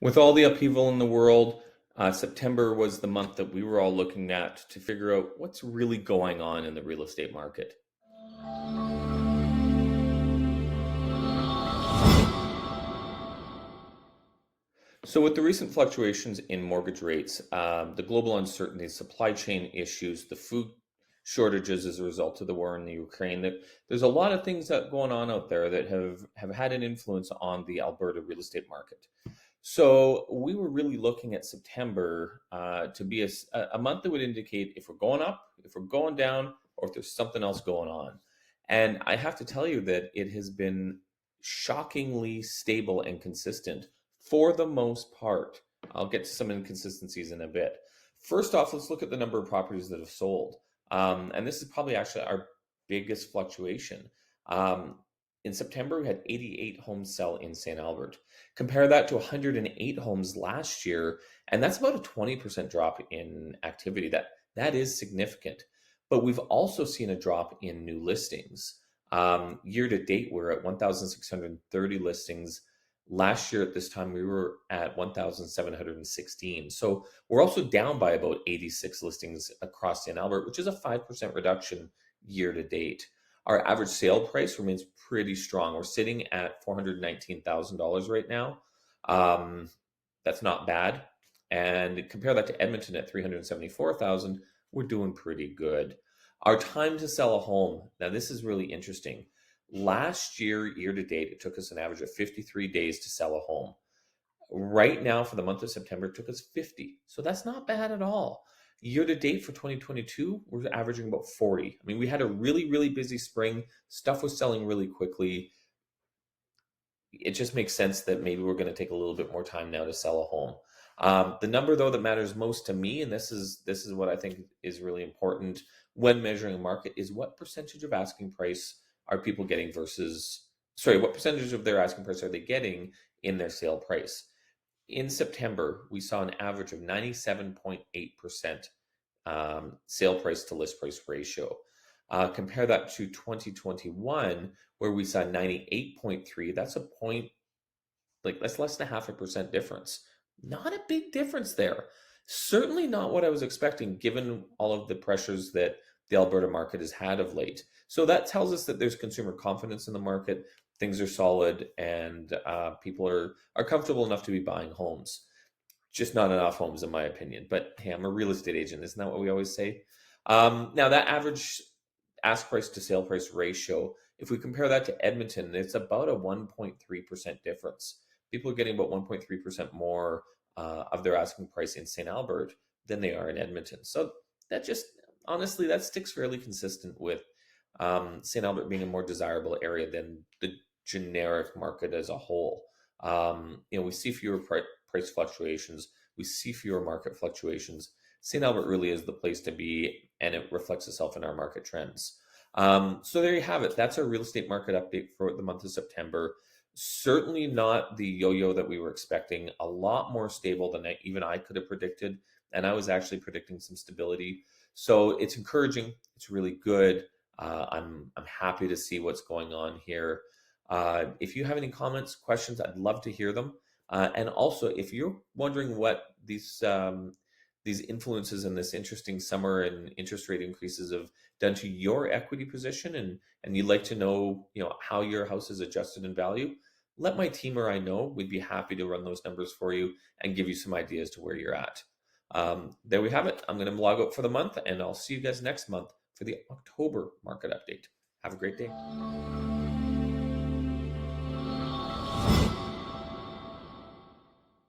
With all the upheaval in the world, September was the month that we were all looking at to figure out what's really going on in the real estate market. So, with the recent fluctuations in mortgage rates, the global uncertainty, supply chain issues, the food shortages as a result of the war in the Ukraine, there's a lot of things that going on out there that have had an influence on the Alberta real estate market. So we were really looking at September to be a month that would indicate if we're going up, if we're going down, or if there's something else going on. And I have to tell you that it has been shockingly stable and consistent for the most part. I'll get to some inconsistencies in a bit. First off, let's look at the number of properties that have sold. And this is probably actually our biggest fluctuation. Um, in September, we had 88 homes sell in St. Albert. Compare that to 108 homes last year, and that's about a 20% drop in activity. That is significant. But we've also seen a drop in new listings. Year to date, we're at 1,630 listings. Last year at this time, we were at 1,716. So we're also down by about 86 listings across St. Albert, which is a 5% reduction year to date. Our average sale price remains pretty strong. We're sitting at $419,000 right now. Um, that's not bad. And compare that to Edmonton at 374,000, we're doing pretty good. Our time to sell a home. Now this is really interesting. Last year, year to date, it took us an average of 53 days to sell a home. Right now, for the month of September, it took us 50. So that's not bad at all. Year to date for 2022, we're averaging about 40. I mean, we had a really, really busy spring. Stuff was selling really quickly. It just makes sense that maybe we're going to take a little bit more time now to sell a home. The number, though, that matters most to me, and this is what I think is really important when measuring a market, is what percentage of asking price are people getting versus, sorry, what percentage of their asking price are they getting in their sale price? In September, we saw an average of 97.8% sale price to list price ratio. Compare that to 2021, where we saw 98.3. That's a point, like that's less than 0.5% difference. Not a big difference there. Certainly not what I was expecting, given all of the pressures that the Alberta market has had of late. So that tells us that there's consumer confidence in the market, things are solid, and people are comfortable enough to be buying homes. Just not enough homes, in my opinion. But hey, I'm a real estate agent. Isn't that what we always say? Now, that average ask price to sale price ratio, if we compare that to Edmonton, it's about a 1.3% difference. People are getting about 1.3% more of their asking price in St. Albert than they are in Edmonton. So that just, honestly, that sticks fairly consistent with St. Albert being a more desirable area than the generic market as a whole. We see fewer price fluctuations. We see fewer market fluctuations. St. Albert really is the place to be, and it reflects itself in our market trends. So there you have it. That's our real estate market update for the month of September. Certainly not the yo-yo that we were expecting. A lot more stable than even I could have predicted, and I was actually predicting some stability. So it's encouraging. It's really good. I'm happy to see what's going on here. If you have any comments, questions, I'd love to hear them. And also, if you're wondering what these influences in this interesting summer and interest rate increases have done to your equity position, and you'd like to know, how your house is adjusted in value, let my team or I know. We'd be happy to run those numbers for you and give you some ideas to where you're at. There we have it. I'm going to log out for the month, and I'll see you guys next month for the October market update. Have a great day.